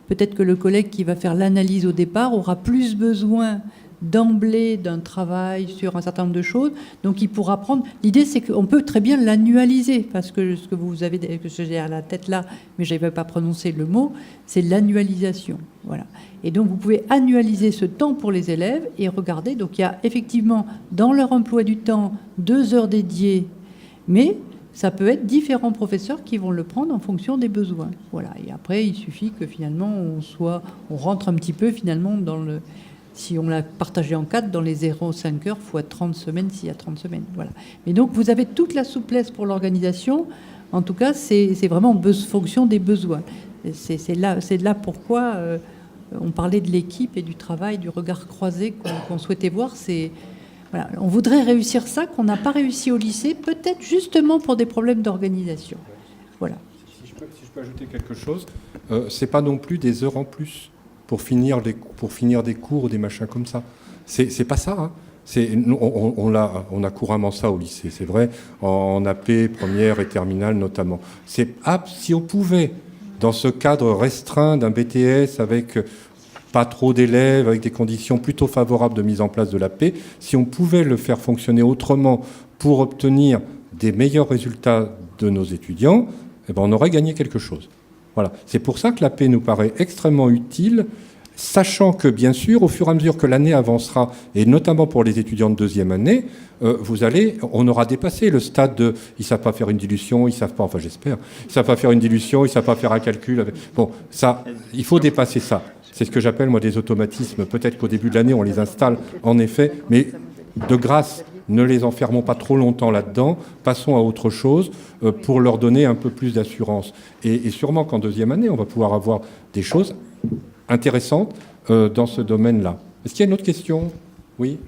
Peut-être que le collègue qui va faire l'analyse au départ aura plus besoin d'emblée d'un travail sur un certain nombre de choses, donc il pourra prendre. L'idée, c'est qu'on peut très bien l'annualiser, parce que ce que vous avez, que j'ai à la tête là, mais je n'avais pas prononcé le mot, c'est l'annualisation. Voilà. Et donc vous pouvez annualiser ce temps pour les élèves et regarder. Donc il y a effectivement dans leur emploi du temps 2 heures dédiées, mais ça peut être différents professeurs qui vont le prendre en fonction des besoins. Voilà. Et après, il suffit que finalement on rentre un petit peu finalement dans le. Si on l'a partagé en 4, dans les 0,5 heures, fois 30 semaines, s'il y a 30 semaines. Voilà. Mais donc, vous avez toute la souplesse pour l'organisation. En tout cas, c'est vraiment en fonction des besoins. C'est là pourquoi on parlait de l'équipe et du travail, du regard croisé qu'on souhaitait voir. Voilà. On voudrait réussir ça, qu'on n'a pas réussi au lycée, peut-être justement pour des problèmes d'organisation. Voilà. Si je peux ajouter quelque chose, c'est pas non plus des heures en plus pour finir des cours ou des machins comme ça. C'est pas ça. Hein. On a couramment ça au lycée, c'est vrai, en AP, première et terminale notamment. Si on pouvait, dans ce cadre restreint d'un BTS avec pas trop d'élèves, avec des conditions plutôt favorables de mise en place de l'AP, si on pouvait le faire fonctionner autrement pour obtenir des meilleurs résultats de nos étudiants, eh ben on aurait gagné quelque chose. Voilà. C'est pour ça que l'AP nous paraît extrêmement utile, sachant que, bien sûr, au fur et à mesure que l'année avancera, et notamment pour les étudiants de deuxième année, on aura dépassé le stade de « ils ne savent pas faire une dilution, ils ne savent pas, enfin j'espère, ils ne savent pas faire une dilution, ils ne savent pas faire un calcul. » Bon, ça, il faut dépasser ça. C'est ce que j'appelle, moi, des automatismes. Peut-être qu'au début de l'année, on les installe, en effet, mais de grâce, ne les enfermons pas trop longtemps là-dedans, passons à autre chose pour leur donner un peu plus d'assurance. Et sûrement qu'en deuxième année, on va pouvoir avoir des choses intéressantes dans ce domaine-là. Est-ce qu'il y a une autre question? Oui.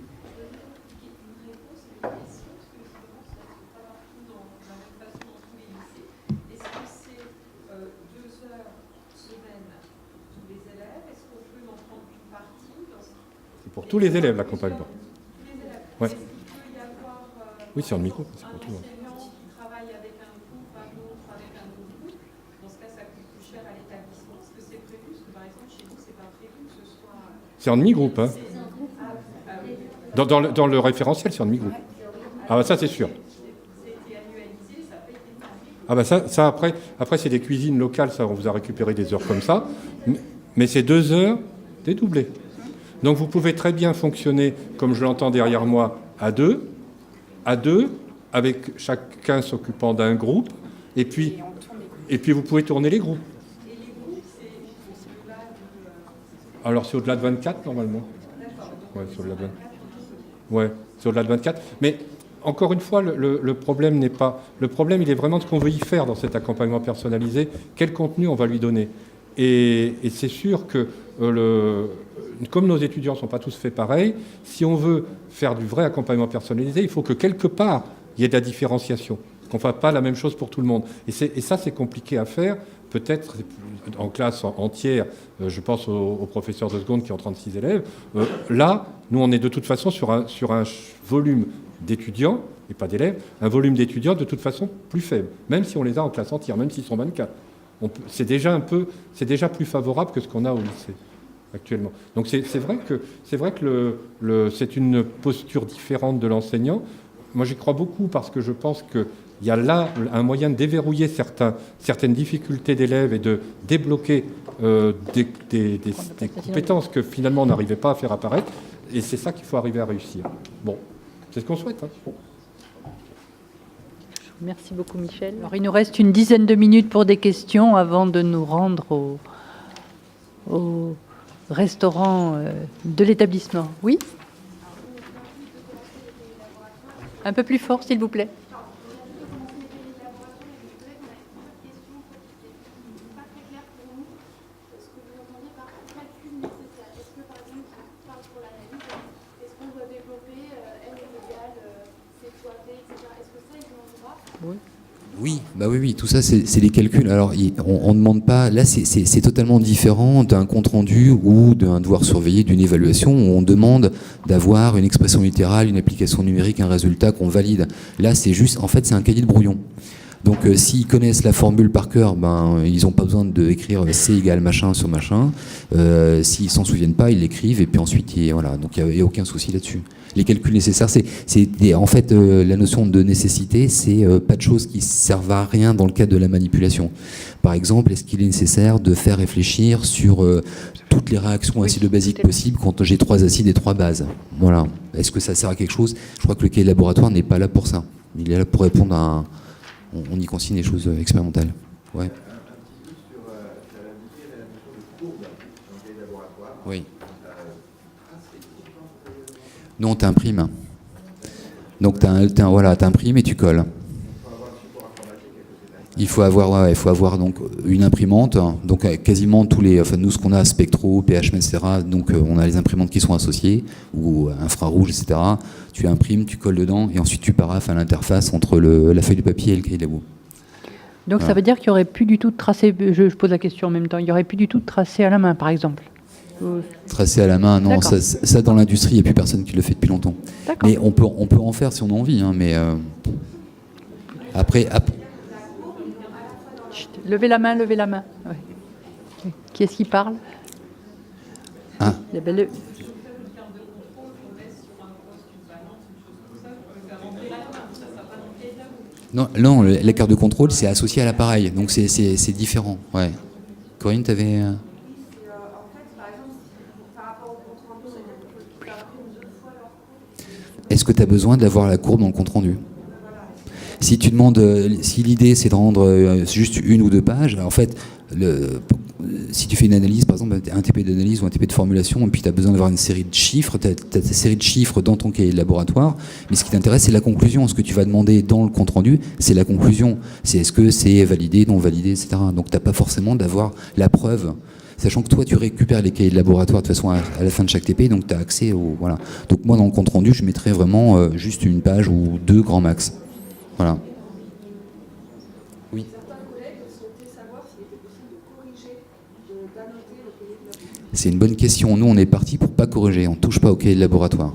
C'est pour tous les élèves, l'accompagnement. Ouais. Oui, c'est en micro. C'est pour tout le monde. C'est en demi-groupe, hein. Dans le référentiel, c'est en demi-groupe. Ah bah ça, c'est sûr. Ah bah ça après c'est des cuisines locales, ça, on vous a récupéré des heures comme ça. Mais c'est 2 heures dédoublées. Donc vous pouvez très bien fonctionner, comme je l'entends derrière moi, à deux, avec chacun s'occupant d'un groupe, et puis vous pouvez tourner les groupes. Alors c'est au-delà de 24 normalement. Ouais, c'est au-delà de 24. Ouais, c'est au-delà de 24. Mais encore une fois, le problème n'est pas. Le problème, il est vraiment ce qu'on veut y faire dans cet accompagnement personnalisé. Quel contenu on va lui donner. Et c'est sûr que comme nos étudiants ne sont pas tous faits pareil, si on veut faire du vrai accompagnement personnalisé, il faut que quelque part il y ait de la différenciation, qu'on ne fasse pas la même chose pour tout le monde. Et ça, c'est compliqué à faire. Peut-être en classe entière, je pense aux professeurs de seconde qui ont 36 élèves. Là, nous, on est de toute façon sur un volume d'étudiants, et pas d'élèves, un volume d'étudiants de toute façon plus faible, même si on les a en classe entière, même s'ils sont 24. C'est déjà plus favorable que ce qu'on a au lycée actuellement. Donc c'est vrai que c'est une posture différente de l'enseignant. Moi, j'y crois beaucoup parce que je pense qu'il y a là un moyen de déverrouiller certaines difficultés d'élèves et de débloquer des compétences que finalement on n'arrivait pas à faire apparaître. Et c'est ça qu'il faut arriver à réussir. Bon, c'est ce qu'on souhaite. Hein. Merci beaucoup, Michel. Alors, il nous reste une dizaine de minutes pour des questions avant de nous rendre au restaurant de l'établissement. Oui ? Un peu plus fort, s'il vous plaît. Oui, tout ça, c'est les calculs. Alors, on ne demande pas... Là, c'est totalement différent d'un compte-rendu ou d'un devoir surveillé, d'une évaluation, où on demande d'avoir une expression littérale, une application numérique, un résultat qu'on valide. Là, c'est juste... En fait, c'est un cahier de brouillon. Donc, s'ils connaissent la formule par cœur, ils n'ont pas besoin d'écrire C égale machin sur machin. S'ils ne s'en souviennent pas, ils l'écrivent, et puis ensuite, voilà. Donc, il n'y a aucun souci là-dessus. Les calculs nécessaires, en fait, la notion de nécessité, c'est pas de choses qui servent à rien dans le cadre de la manipulation. Par exemple, est-ce qu'il est nécessaire de faire réfléchir sur toutes les réactions acido-basiques possibles quand j'ai 3 acides et 3 bases? Voilà. Est-ce que ça sert à quelque chose? Je crois que le cahier de laboratoire n'est pas là pour ça. Il est là pour répondre à on y consigne des choses expérimentales. Ouais. Un petit peu sur la notion de courbe dans le cahier de laboratoire. Oui. Non, tu imprimes. Donc tu imprimes et tu colles. Il faut avoir donc une imprimante. Donc quasiment tous les, enfin nous ce qu'on a, Spectro, PHM, etc. Donc on a les imprimantes qui sont associées ou infrarouge, etc. Tu imprimes, tu colles dedans et ensuite tu paraffes à l'interface entre la feuille de papier et le cahier de labo. Donc ça veut dire qu'il n'y aurait plus du tout de tracé. Je pose la question en même temps. Il n'y aurait plus du tout de tracé à la main, par exemple. Tracé à la main, non. Ça dans l'industrie, il n'y a plus personne qui le fait depuis longtemps. Mais on peut en faire si on a envie. Hein, mais après. Chut, levez la main. Ouais. Qui est-ce qui parle? Non, la carte de contrôle, c'est associé à l'appareil, donc c'est différent. Ouais. Corinne, tu avais... Est-ce que tu as besoin d'avoir la courbe dans le compte-rendu? Si tu demandes, si l'idée c'est de rendre juste une ou deux pages, en fait, si tu fais une analyse, par exemple, un TP d'analyse ou un TP de formulation, et puis tu as besoin d'avoir une série de chiffres, tu as ta série de chiffres dans ton cahier de laboratoire, mais ce qui t'intéresse, c'est la conclusion. Ce que tu vas demander dans le compte-rendu, c'est la conclusion. C'est est-ce que c'est validé, non validé, etc. Donc tu n'as pas forcément d'avoir la preuve. Sachant que toi, tu récupères les cahiers de laboratoire de toute façon à la fin de chaque TP, donc tu as accès au... Voilà. Donc moi, dans le compte-rendu, je mettrais vraiment juste une page ou deux grand max. Voilà. Oui. C'est une bonne question. Nous, on est parti pour pas corriger. On touche pas au cahier de laboratoire.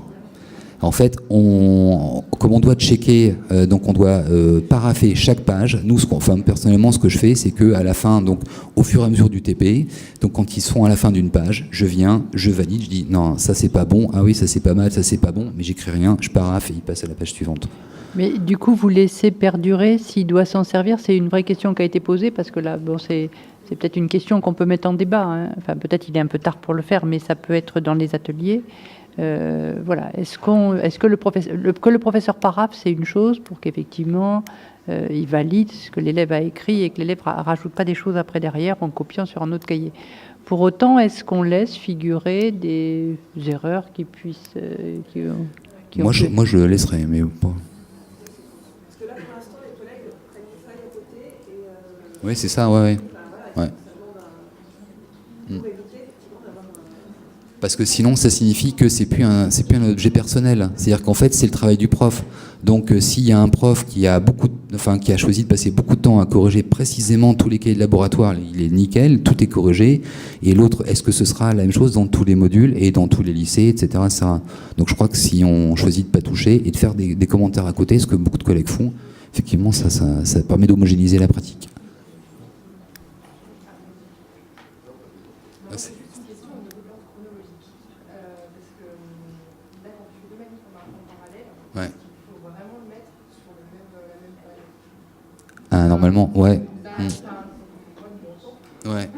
En fait, comme on doit checker, donc on doit paraffer chaque page. Nous, personnellement, ce que je fais, c'est que à la fin, donc au fur et à mesure du TP, donc quand ils sont à la fin d'une page, je viens, je valide, je dis non, ça c'est pas bon. Ah oui, ça c'est pas mal, ça c'est pas bon. Mais j'écris rien, je paraffe et il passe à la page suivante. Mais du coup, vous laissez perdurer s'il doit s'en servir? C'est une vraie question qui a été posée parce que là, bon, c'est peut-être une question qu'on peut mettre en débat. Hein. Enfin, peut-être il est un peu tard pour le faire, mais ça peut être dans les ateliers. Voilà. Est-ce que le professeur paraphe, c'est une chose pour qu'effectivement il valide ce que l'élève a écrit et que l'élève rajoute pas des choses après derrière en copiant sur un autre cahier. Pour autant, est-ce qu'on laisse figurer des erreurs qui puissent... Moi, je le laisserai, mais pas... Oui, c'est ça, ouais. Parce que sinon, ça signifie que c'est plus un objet personnel. C'est-à-dire qu'en fait, c'est le travail du prof. Donc, s'il y a un prof qui a choisi de passer beaucoup de temps à corriger précisément tous les cahiers de laboratoire, il est nickel, tout est corrigé. Et l'autre, est-ce que ce sera la même chose dans tous les modules et dans tous les lycées, etc., etc. Donc, je crois que si on choisit de pas toucher et de faire des commentaires à côté, ce que beaucoup de collègues font, effectivement, ça permet d'homogénéiser la pratique. Ouais. Ah, normalement, ouais. Ouais.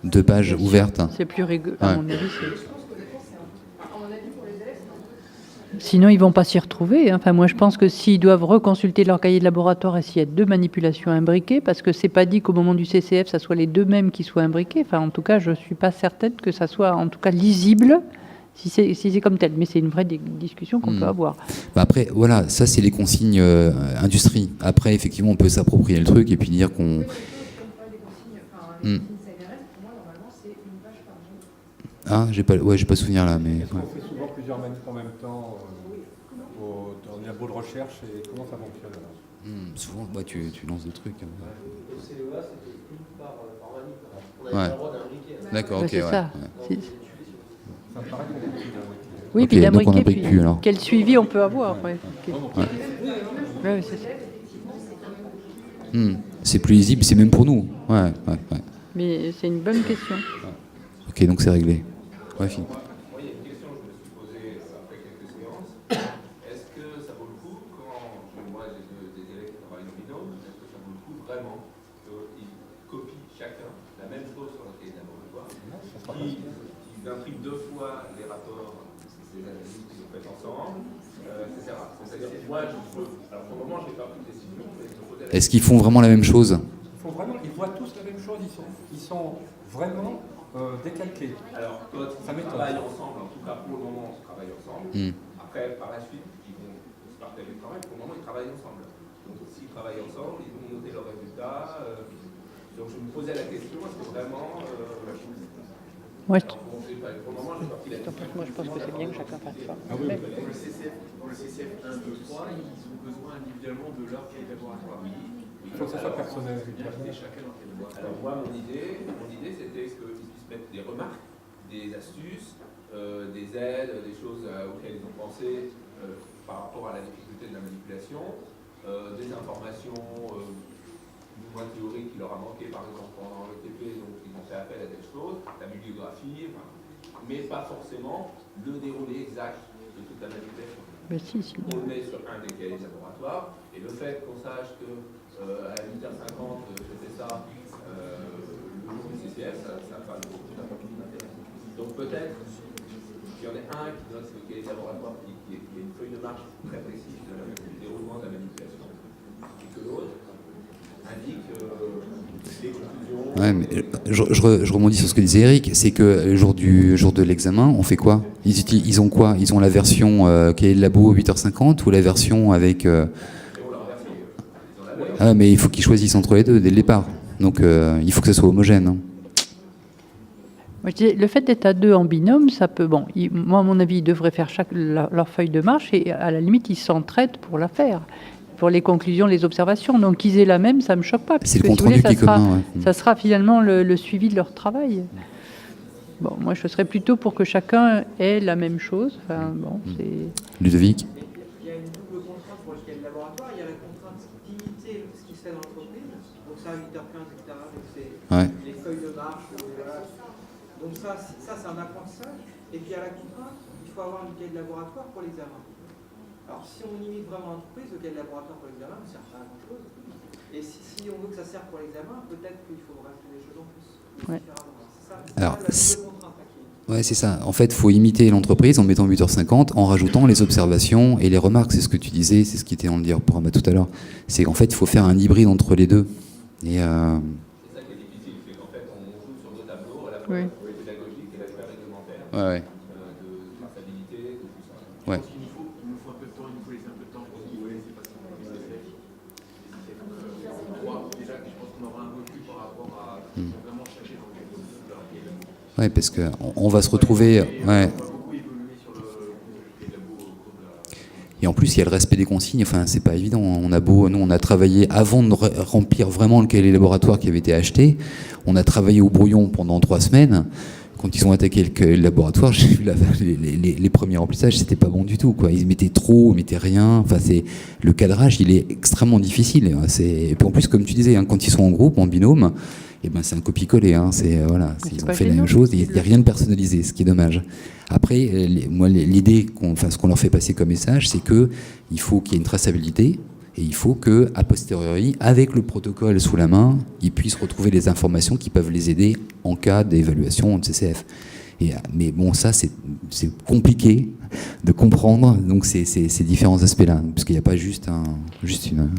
Deux pages ouvertes. C'est plus rigolo, à mon avis. Sinon, ils vont pas s'y retrouver. Enfin, moi, je pense que s'ils doivent reconsulter leur cahier de laboratoire et s'il y a deux manipulations imbriquées, parce que c'est pas dit qu'au moment du CCF, ça soit les deux mêmes qui soient imbriqués. Enfin, en tout cas, je suis pas certaine que ça soit, en tout cas, lisible, si c'est comme tel. Mais c'est une vraie discussion qu'on peut avoir. Bah après, voilà, ça, c'est les consignes industrie. Après, effectivement, on peut s'approprier le truc et puis dire qu'on... Ah, j'ai pas souvenir là, mais... On fait souvent plusieurs manifs en même temps dans les labos de recherche, et comment ça fonctionne alors souvent, tu lances des trucs. Au CEA, c'était une par manif. On avait le droit d'imbriquer. D'accord, ok, c'est ça. Ouais. Ça me paraît compliqué. Oui, okay, puis d'imbriquer, puis plus, alors. Quel suivi on peut avoir. Ouais. Ouais, c'est ça. C'est plus lisible, c'est même pour nous. Ouais. Mais c'est une bonne question. Ok, donc c'est réglé. Ouais, Philippe. Moi, il y a une question que je me suis posée après quelques séances. Est-ce que ça vaut le coup, quand je vois des élèves qui travaillent en binôme, est-ce que ça vaut le coup vraiment qu'ils copient chacun la même chose sur le cahier de laboratoire, qu'ils impriment deux fois les rapports de ces analyses qu'ils ont faites ensemble, etc. C'est-à-dire que moi, alors pour le moment, je n'ai pas pris de décision, mais il faut Est-ce qu'ils font vraiment la même chose? Ils voient tous la même chose, ils sont vraiment décalqués. Alors, quand Ça ils m'étonne. travaillent ensemble, en tout cas pour le moment, on travaille ensemble. Après, par la suite, ils vont se partager le travail. Pour le moment, ils travaillent ensemble. Donc, s'ils travaillent ensemble, ils vont noter leurs résultats. Donc, je me posais la question, est-ce que vraiment... Ouais. Alors, bon, pour le moment, j'ai sorti la question. Moi, je pense que c'est bien que chacun fasse ça. Ah oui, Pour le CCF 1, 2, 3, ils ont besoin individuellement de leur cahier de laboratoire. il faut que ça soit personnel. Alors moi, mon idée c'était qu'ils puissent mettre des remarques, des astuces, des aides, des choses auxquelles ils ont pensé par rapport à la difficulté de la manipulation, des informations plus ou moins théoriques qui leur a manqué par exemple pendant le TP, donc ils ont fait appel à des choses, la bibliographie, mais pas forcément le déroulé exact de toute la manipulation. Mais si. On le met sur un des cahiers laboratoires, et le fait qu'on sache que à 8h50 je fais ça le jour du CCF, ça va beaucoup d'intérêt. Donc peut-être qu'il y en ait un qui note le cahier laboratoire qui est une feuille de marche très précise du déroulement de la manipulation, et que l'autre indique les conclusions. Ouais, mais je rebondis sur ce que disait Eric, c'est que le jour de l'examen, on fait quoi? Ils ont quoi? Ils ont la version cahier de labo 8h50 ou la version avec... Ah, mais il faut qu'ils choisissent entre les deux dès le départ. Donc il faut que ça soit homogène. Hein. Moi, je disais, le fait d'être à deux en binôme, ça peut... Bon, moi, à mon avis, ils devraient faire leur feuille de marche et à la limite, ils s'entraident pour la faire, pour les conclusions, les observations. Donc qu'ils aient la même, ça ne me choque pas. C'est le compte-rendu qui est commun. Ouais. Ça sera finalement le suivi de leur travail. Bon, moi, je serais plutôt pour que chacun ait la même chose. Enfin, bon, c'est... Ludovic? Il y a une double contrainte pour le cahier de laboratoire. Il y a la contrainte d'imiter ce qui se fait dans l'entreprise. Donc ça, 8h15, etc. Donc c'est les feuilles de marche. Voilà. Donc ça c'est un apprentissage. Et puis à la contrainte, il faut avoir un cahier de laboratoire pour l'examen. Alors si on imite vraiment l'entreprise, le cahier de laboratoire pour l'examen ne sert pas à grand-chose. Et si on veut que ça serve pour l'examen, peut-être qu'il faut rajouter des choses en plus. Ouais. Alors, ouais, c'est ça. En fait, il faut imiter l'entreprise en mettant 8h50, en rajoutant les observations et les remarques. C'est ce que tu disais, c'est ce qui était dans le diaporama tout à l'heure. C'est qu'en fait, il faut faire un hybride entre les deux. Et c'est ça qui est difficile, c'est qu'en fait, on joue sur deux tableaux, à la fois Oui. le pédagogique et l'aspect réglementaire, ouais. de traçabilité, de tout ça. Ouais. Je pense qu'il nous faut un peu de temps, il nous faut laisser un peu de temps pour se trouver, c'est parce qu'on est déjà, je pense qu'on aura un recul par rapport à vraiment chercher dans quelque chose. Ouais, parce que on va se retrouver. Ouais. Et en plus, il y a le respect des consignes. Enfin, c'est pas évident. Nous, on a travaillé avant de remplir vraiment le cahier laboratoire qui avait été acheté. On a travaillé au brouillon pendant 3 semaines. Quand ils ont attaqué le cahier laboratoire, j'ai vu les premiers remplissages, c'était pas bon du tout, quoi. Ils mettaient trop, ils mettaient rien. Enfin, le cadrage, il est extrêmement difficile. Et puis en plus, comme tu disais, hein, quand ils sont en groupe, en binôme, eh ben, c'est un copier-coller. Hein. Voilà, ils ont fait la même chose. Il n'y a rien de personnalisé, ce qui est dommage. Après, moi, l'idée, ce qu'on leur fait passer comme message, c'est qu'il faut qu'il y ait une traçabilité. Et il faut que, a posteriori, avec le protocole sous la main, ils puissent retrouver les informations qui peuvent les aider en cas d'évaluation de CCF. Mais bon, ça, c'est compliqué de comprendre donc ces différents aspects-là, parce qu'il n'y a pas juste une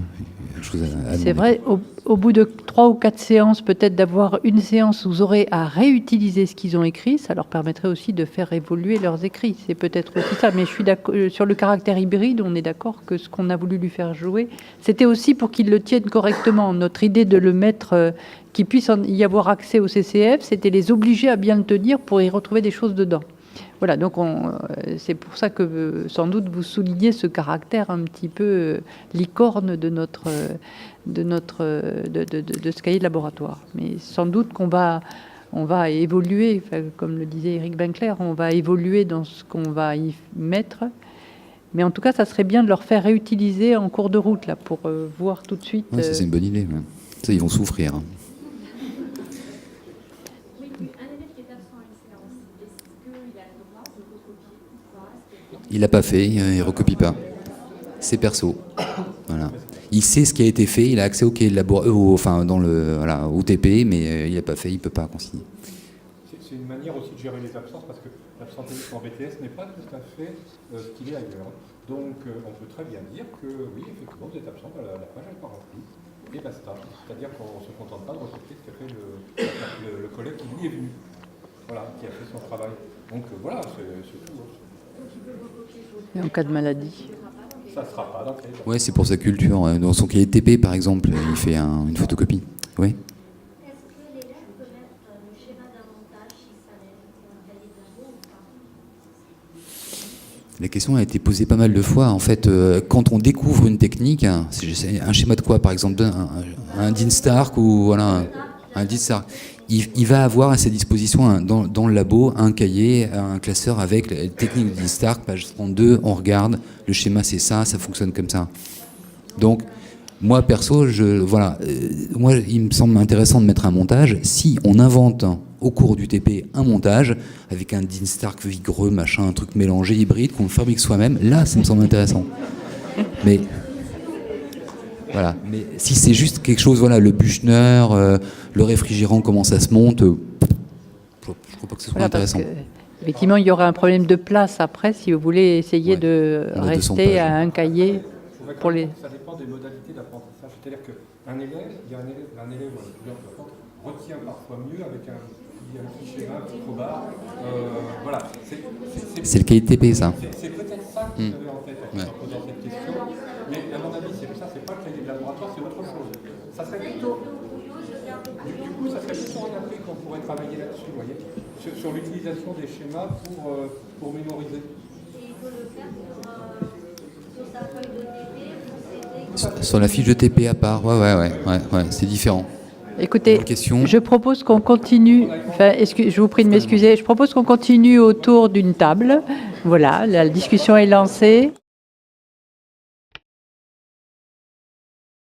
chose à C'est vrai, au bout de 3 ou 4 séances, peut-être d'avoir une séance où vous aurez à réutiliser ce qu'ils ont écrit, ça leur permettrait aussi de faire évoluer leurs écrits. C'est peut-être aussi ça, mais je suis d'accord sur le caractère hybride, on est d'accord que ce qu'on a voulu lui faire jouer, c'était aussi pour qu'il le tienne correctement. Notre idée de le mettre, qu'il puisse y avoir accès au CCF, c'était les obliger à bien le tenir pour y retrouver des choses dedans. Voilà, donc c'est pour ça que sans doute vous soulignez ce caractère un petit peu licorne de ce cahier de laboratoire. Mais sans doute qu'on va évoluer, comme le disait Eric Benkler, on va évoluer dans ce qu'on va y mettre. Mais en tout cas, ça serait bien de leur faire réutiliser en cours de route là, pour voir tout de suite. Ouais, ça, c'est une bonne idée. Ouais. Ça, ils vont souffrir. Hein. Il l'a pas fait, il recopie pas. C'est perso. Voilà. Il sait ce qui a été fait, il a accès au cahier de au TP, mais il n'a pas fait, il ne peut pas consigner. C'est une manière aussi de gérer les absences, parce que l'absentéisme en BTS n'est pas tout à fait ce qu'il est ailleurs. Donc on peut très bien dire que oui, effectivement, vous êtes absent, la page n'est pas remplie. et basta. C'est-à-dire qu'on ne se contente pas de recopier ce qu'a fait le collègue qui lui est venu, voilà, qui a fait son travail. Donc voilà, c'est tout. Et en cas de maladie? Ça ne sera pas d'entrée. Ouais, c'est pour sa culture. Dans son cahier de TP, par exemple, il fait une photocopie. Oui. Est-ce que l'élève peut mettre le schéma d'un montage si ça lève un cahier de labo ou pas? La question a été posée pas mal de fois. En fait, quand on découvre une technique, c'est un schéma de quoi, par exemple, un Dean Stark ou voilà, un Dean Stark, il va avoir à sa disposition dans le labo un cahier, un classeur avec la technique de Dean Stark, page 32, on regarde, le schéma c'est ça fonctionne comme ça. Donc, moi perso, moi il me semble intéressant de mettre un montage. Si on invente au cours du TP un montage avec un Dean Stark vigreux, machin, un truc mélangé, hybride, qu'on fabrique soi-même, là ça me semble intéressant. Mais voilà. Mais si c'est juste quelque chose, voilà, le Büchner, le réfrigérant, comment ça se monte, je crois pas que ce soit intéressant. Effectivement, il y aura un problème de place après si vous voulez essayer de rester à un cahier pour les. Ça dépend des modalités d'apprentissage. C'est-à-dire qu'un élève, il y a un élève retient parfois mieux avec un petit schéma, un petit crowbar. Voilà. C'est le cahier de TP, ça. C'est peut-être ça que vous avez en tête en posant cette question. Mais à mon avis, c'est pas le cahier de laboratoire, c'est autre chose. Ça serait plutôt. Du coup, ça serait plutôt en Afrique qu'on pourrait travailler là-dessus, vous voyez, sur l'utilisation des schémas pour mémoriser. Et il faut le faire sur sa feuille de TP. Sur la fiche de TP à part, ouais, c'est différent. Écoutez, je propose qu'on continue, je vous prie de m'excuser, je propose qu'on continue autour d'une table. Voilà, la discussion est lancée.